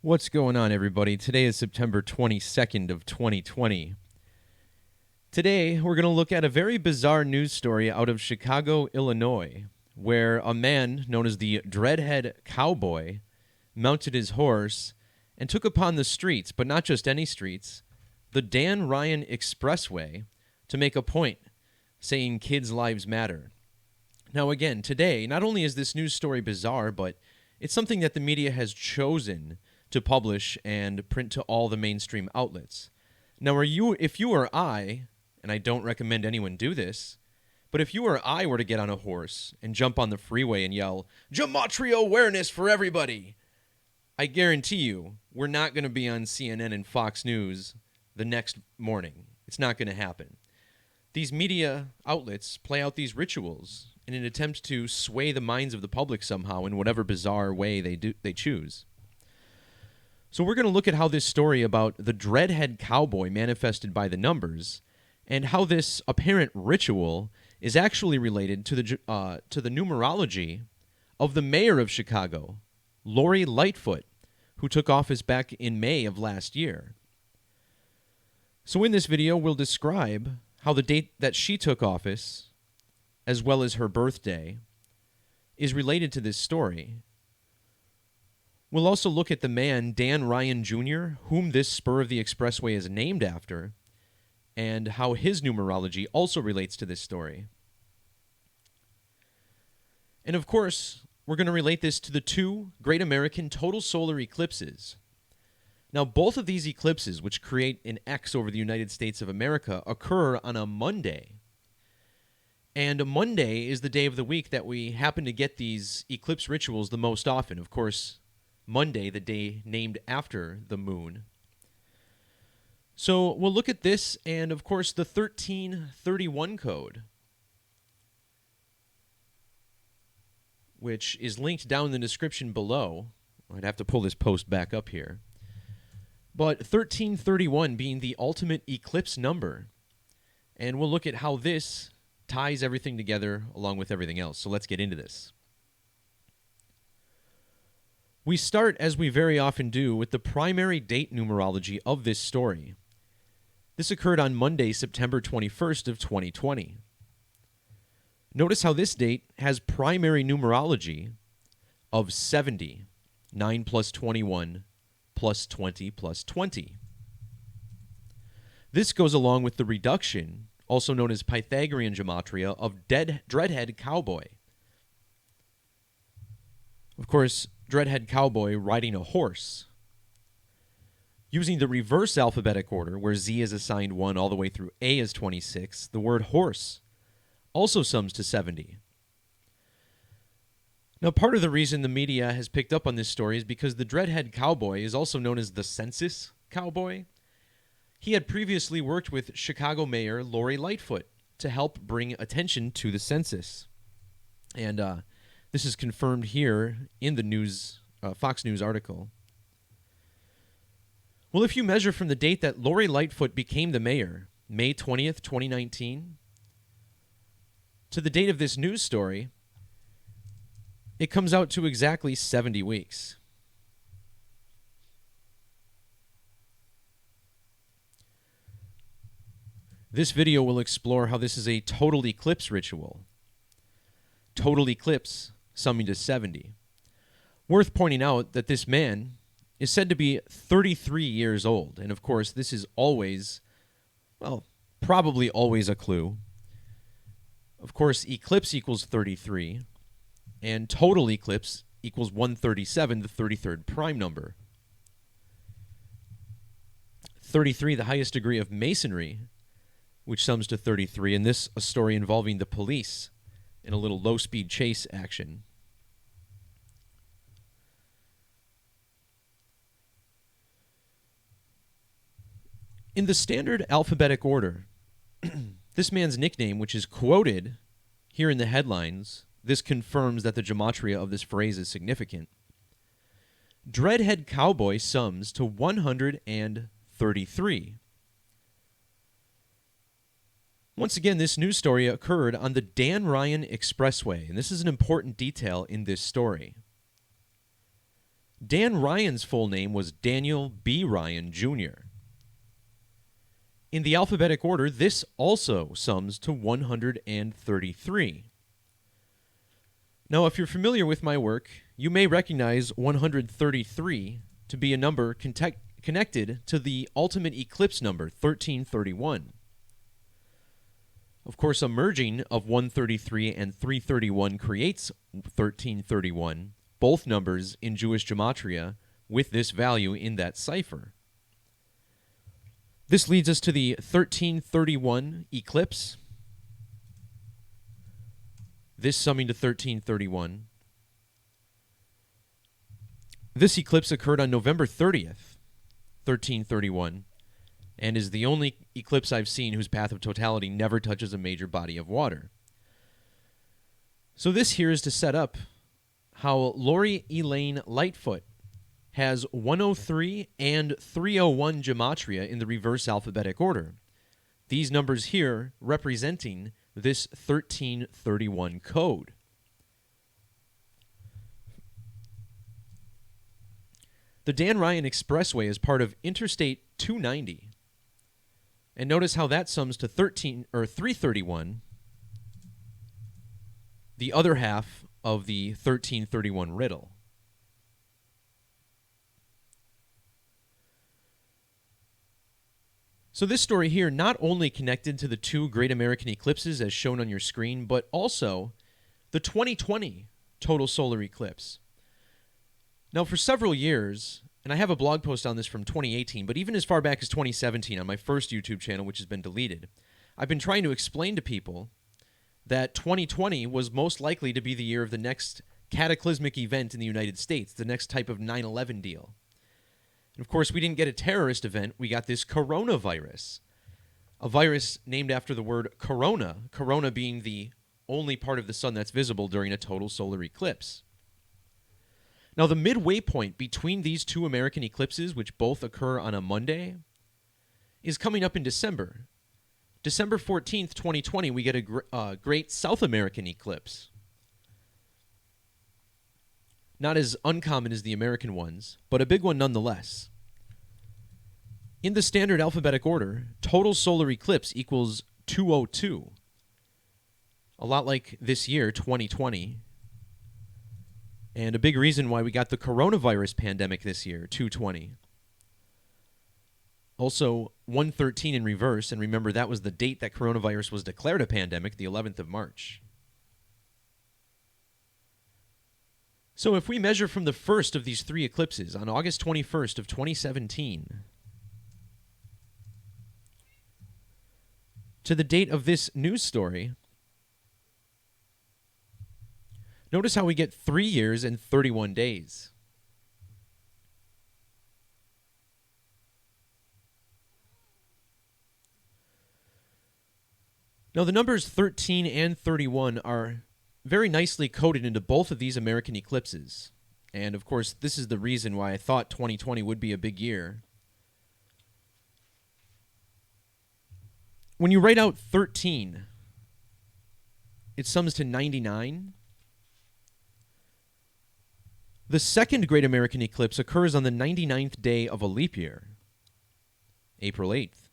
What's going on, everybody? Today is September 22nd of 2020. Today, we're going to look at a very bizarre news story out of Chicago, Illinois, where a man known as the Dreadhead Cowboy mounted his horse and took upon the streets, but not just any streets, the Dan Ryan Expressway, to make a point, saying kids' lives matter. Now again, today, not only is this news story bizarre, but it's something that the media has chosen to publish and print to all the mainstream outlets. Now, if you or I, and I don't recommend anyone do this, but if you or I were to get on a horse and jump on the freeway and yell, "Gematria awareness for everybody," I guarantee you we're not going to be on CNN and Fox News the next morning. It's not going to happen. These media outlets play out these rituals in an attempt to sway the minds of the public somehow in whatever bizarre way they choose. So we're going to look at how this story about the Dreadhead Cowboy manifested by the numbers and how this apparent ritual is actually related to the numerology of the mayor of Chicago, Lori Lightfoot, who took office back in May of last year. So in this video, we'll describe how the date that she took office, as well as her birthday, is related to this story. We'll also look at the man, Dan Ryan Jr., whom this spur of the expressway is named after, and how his numerology also relates to this story. And of course, we're going to relate this to the two great American total solar eclipses. Now, both of these eclipses, which create an X over the United States of America, occur on a Monday. And Monday is the day of the week that we happen to get these eclipse rituals the most often. Of course, Monday, the day named after the moon. So we'll look at this and, of course, the 1331 code, which is linked down in the description below. I'd have to pull this post back up here. But 1331 being the ultimate eclipse number. And we'll look at how this ties everything together along with everything else. So let's get into this. We start, as we very often do, with the primary date numerology of this story. This occurred on Monday, September 21st of 2020. Notice how this date has primary numerology of 70, 9 plus 21, plus 20 plus 20. This goes along with the reduction, also known as Pythagorean Gematria, of Dreadhead Cowboy. Of course, Dreadhead Cowboy riding a horse. Using the reverse alphabetic order, where Z is assigned 1 all the way through A is 26, the word horse also sums to 70. Now, part of the reason the media has picked up on this story is because the Dreadhead Cowboy is also known as the Census Cowboy. He had previously worked with Chicago Mayor Lori Lightfoot to help bring attention to the census. And this is confirmed here in the Fox News article. Well, if you measure from the date that Lori Lightfoot became the mayor, May 20th, 2019, to the date of this news story, it comes out to exactly 70 weeks. This video will explore how this is a total eclipse ritual. Total eclipse summing to 70. Worth pointing out that this man is said to be 33 years old. And of course, this is always, well, probably always a clue. Of course, eclipse equals 33, and total eclipse equals 137, the 33rd prime number. 33, the highest degree of masonry, which sums to 33, and this a story involving the police in a little low-speed chase action. In the standard alphabetic order, this man's nickname, which is quoted here in the headlines, this confirms that the gematria of this phrase is significant. Dreadhead Cowboy sums to 133. Once again, this news story occurred on the Dan Ryan Expressway, and this is an important detail in this story. Dan Ryan's full name was Daniel B. Ryan Jr. In the alphabetic order, this also sums to 133. Now, if you're familiar with my work, you may recognize 133 to be a number connected to the ultimate eclipse number, 1331. Of course, a merging of 133 and 331 creates 1331, both numbers in Jewish Gematria with this value in that cipher. This leads us to the 1331 eclipse, this summing to 1331. This eclipse occurred on November 30th, 1331, and is the only eclipse I've seen whose path of totality never touches a major body of water. So this here is to set up how Lori Elaine Lightfoot has 103 and 301 Gematria in the reverse alphabetic order. These numbers here representing this 1331 code. The Dan Ryan Expressway is part of Interstate 290. And notice how that sums to 331, the other half of the 1331 riddle. So this story here not only connected to the two great American eclipses as shown on your screen, but also the 2020 total solar eclipse. Now, for several years, and I have a blog post on this from 2018, but even as far back as 2017 on my first YouTube channel, which has been deleted, I've been trying to explain to people that 2020 was most likely to be the year of the next cataclysmic event in the United States, the next type of 9/11 deal. And of course, we didn't get a terrorist event. We got this coronavirus, a virus named after the word corona, corona being the only part of the sun that's visible during a total solar eclipse. Now, the midway point between these two American eclipses, which both occur on a Monday, is coming up in December. December 14th, 2020, we get a great South American eclipse. Not as uncommon as the American ones, but a big one nonetheless. In the standard alphabetic order, total solar eclipse equals 202. A lot like this year, 2020. And a big reason why we got the coronavirus pandemic this year, 220. Also, 113 in reverse, and remember that was the date that coronavirus was declared a pandemic, the 11th of March. So if we measure from the first of these three eclipses on August 21st of 2017 to the date of this news story, notice how we get 3 years and 31 days. Now the numbers 13 and 31 are very nicely coded into both of these American eclipses. And of course, this is the reason why I thought 2020 would be a big year. When you write out 13, it sums to 99. The second great American eclipse occurs on the 99th day of a leap year, April 8th.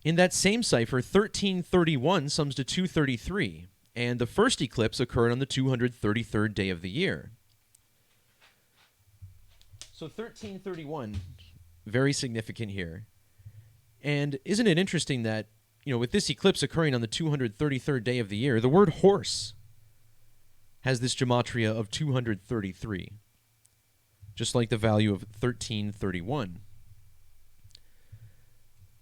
In that same cipher, 1331 sums to 233, and the first eclipse occurred on the 233rd day of the year. So 1331, very significant here. And isn't it interesting that, with this eclipse occurring on the 233rd day of the year, the word horse has this gematria of 233, just like the value of 1331.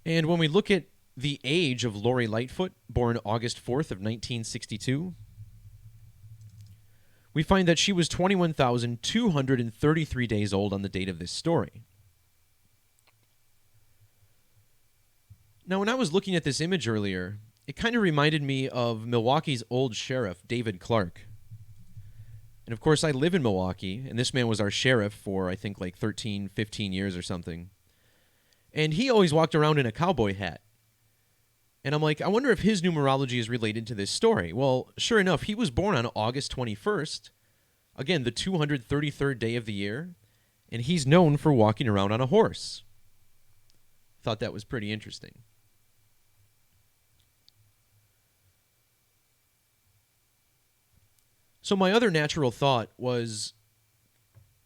And when we look at the age of Lori Lightfoot, born August 4th of 1962, we find that she was 21,233 days old on the date of this story. Now, when I was looking at this image earlier, it kind of reminded me of Milwaukee's old sheriff, David Clark. And of course, I live in Milwaukee, and this man was our sheriff for, I think, like 13, 15 years or something. And he always walked around in a cowboy hat. And I'm like, I wonder if his numerology is related to this story. Well, sure enough, he was born on August 21st, Again, the 233rd day of the year, and he's known for walking around on a horse. Thought that was pretty interesting. So my other natural thought was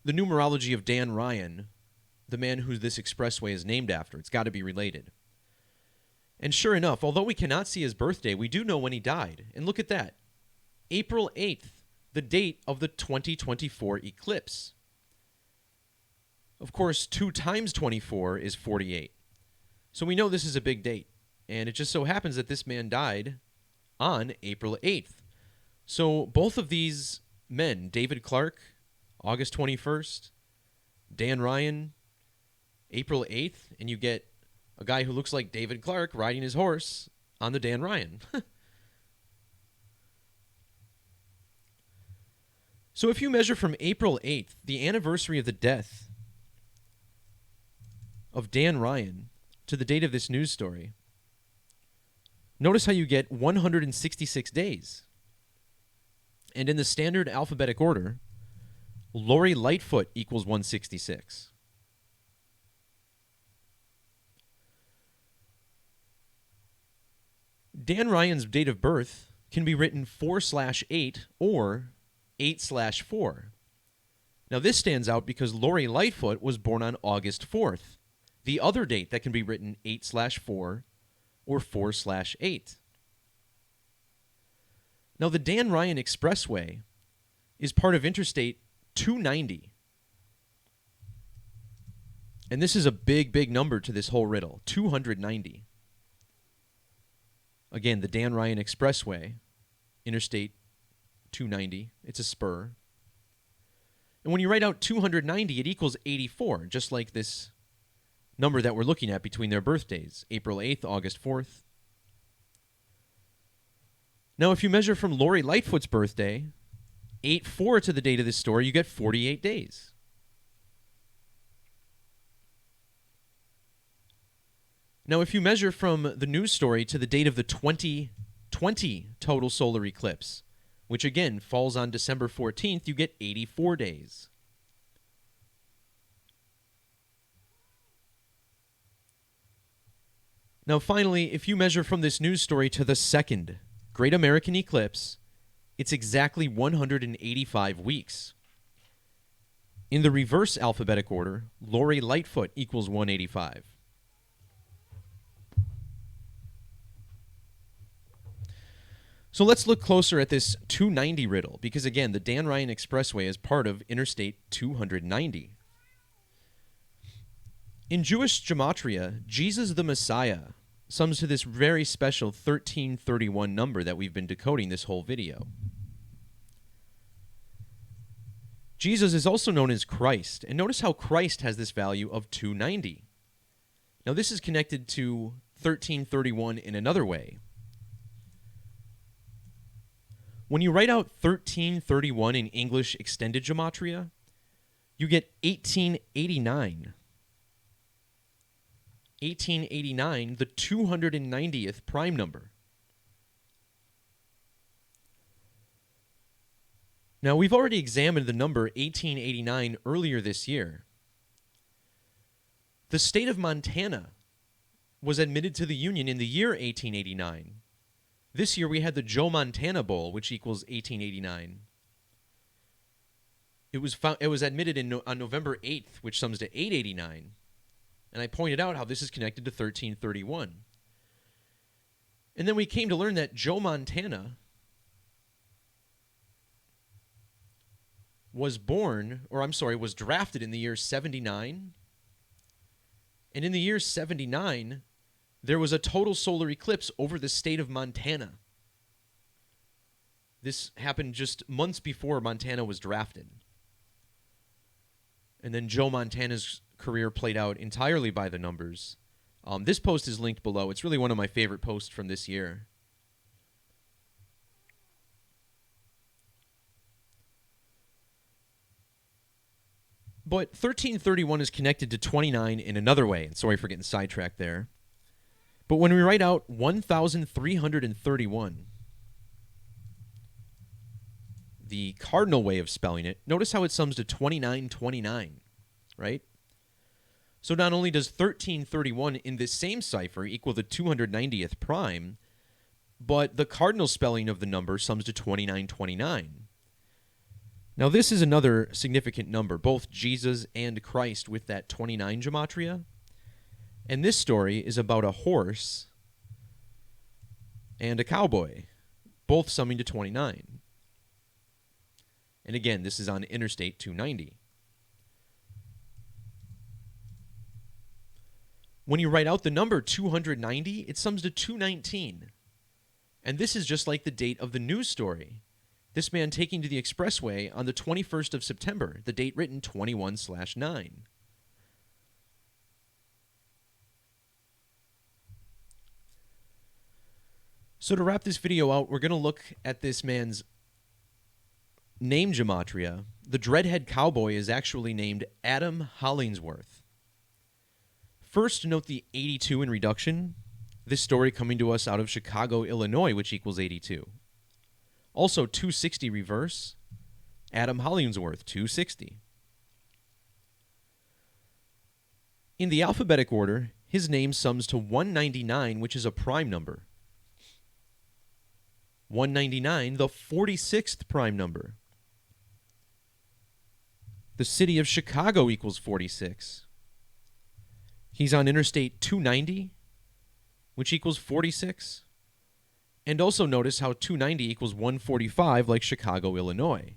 the numerology of Dan Ryan, the man who this expressway is named after. It's got to be related. And sure enough, although we cannot see his birthday, we do know when he died. And look at that. April 8th, the date of the 2024 eclipse. Of course, 2 times 24 is 48. So we know this is a big date. And it just so happens that this man died on April 8th. So both of these men, David Clark, August 21st, Dan Ryan, April 8th, and you get a guy who looks like David Clark riding his horse on the Dan Ryan. So if you measure from April 8th, the anniversary of the death of Dan Ryan, to the date of this news story, notice how you get 166 days. And in the standard alphabetic order, Lori Lightfoot equals 166. Dan Ryan's date of birth can be written 4/8 or 8/4. Now this stands out because Lori Lightfoot was born on August 4th. The other date that can be written 8/4 or 4/8. Now the Dan Ryan Expressway is part of Interstate 290. And this is a big, big number to this whole riddle, 290. Again, the Dan Ryan Expressway, Interstate 290, it's a spur. And when you write out 290, it equals 84, just like this number that we're looking at between their birthdays, April 8th, August 4th. Now, if you measure from Lori Lightfoot's birthday, 8/4 to the date of this story, you get 48 days. Now, if you measure from the news story to the date of the 2020 total solar eclipse, which again falls on December 14th, you get 84 days. Now, finally, if you measure from this news story to the second Great American Eclipse, it's exactly 185 weeks. In the reverse alphabetic order, Lori Lightfoot equals 185. So let's look closer at this 290 riddle, because again, the Dan Ryan Expressway is part of Interstate 290. In Jewish Gematria, Jesus the Messiah sums to this very special 1331 number that we've been decoding this whole video. Jesus is also known as Christ, and notice how Christ has this value of 290. Now this is connected to 1331 in another way. When you write out 1331 in English extended gematria, you get 1889. 1889, the 290th prime number. Now, we've already examined the number 1889 earlier this year. The state of Montana was admitted to the Union in the year 1889. This year we had the Joe Montana Bowl, which equals 1889. It was admitted on November 8th, which sums to 889. And I pointed out how this is connected to 1331. And then we came to learn that Joe Montana was drafted in the year 79. And in the year 79, there was a total solar eclipse over the state of Montana. This happened just months before Montana was drafted. And then Joe Montana's career played out entirely by the numbers. This post is linked below. It's really one of my favorite posts from this year. But 1331 is connected to 29 in another way. And sorry for getting sidetracked there. But when we write out 1,331, the cardinal way of spelling it, notice how it sums to 2929, right? So not only does 1331 in this same cipher equal the 290th prime, but the cardinal spelling of the number sums to 2929. Now this is another significant number, both Jesus and Christ with that 29 gematria. And this story is about a horse and a cowboy, both summing to 29. And again, this is on Interstate 290. When you write out the number 290, it sums to 219. And this is just like the date of the news story. This man taking to the expressway on the 21st of September, the date written 21/9. So to wrap this video out, we're going to look at this man's name gematria. The Dreadhead Cowboy is actually named Adam Hollingsworth. First, note the 82 in reduction. This story coming to us out of Chicago, Illinois, which equals 82. Also, 260 reverse. Adam Hollingsworth, 260. In the alphabetic order, his name sums to 199, which is a prime number. 199, the 46th prime number. The city of Chicago equals 46. He's on Interstate 290, which equals 46. And also notice how 290 equals 145 like Chicago, Illinois.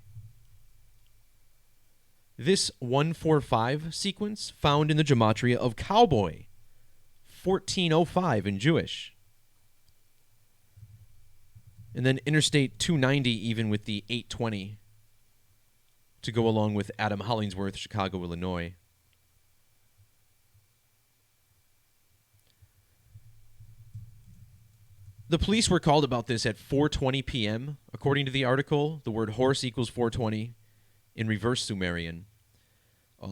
This 145 sequence found in the gematria of Cowboy, 1405 in Jewish. And then Interstate 290 even with the 820 to go along with Adam Hollingsworth, Chicago, Illinois. The police were called about this at 4:20 p.m. According to the article, the word horse equals 420 in reverse Sumerian.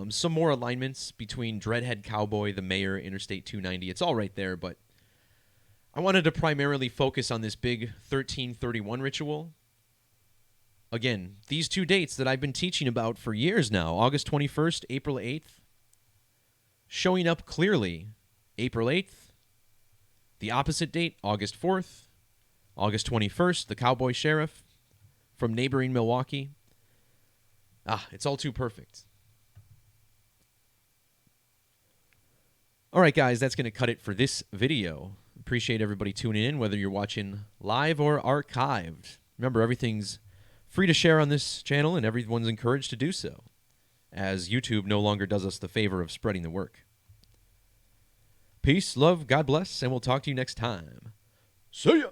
Some more alignments between Dreadhead Cowboy, the mayor, Interstate 290. It's all right there, but I wanted to primarily focus on this big 1331 ritual. Again, these two dates that I've been teaching about for years now, August 21st, April 8th, showing up clearly. April 8th, the opposite date, August 4th, August 21st, the cowboy sheriff from neighboring Milwaukee. It's all too perfect. All right, guys, that's going to cut it for this video. Appreciate everybody tuning in, whether you're watching live or archived. Remember, everything's free to share on this channel, and everyone's encouraged to do so, as YouTube no longer does us the favor of spreading the work. Peace, love, God bless, and we'll talk to you next time. See ya!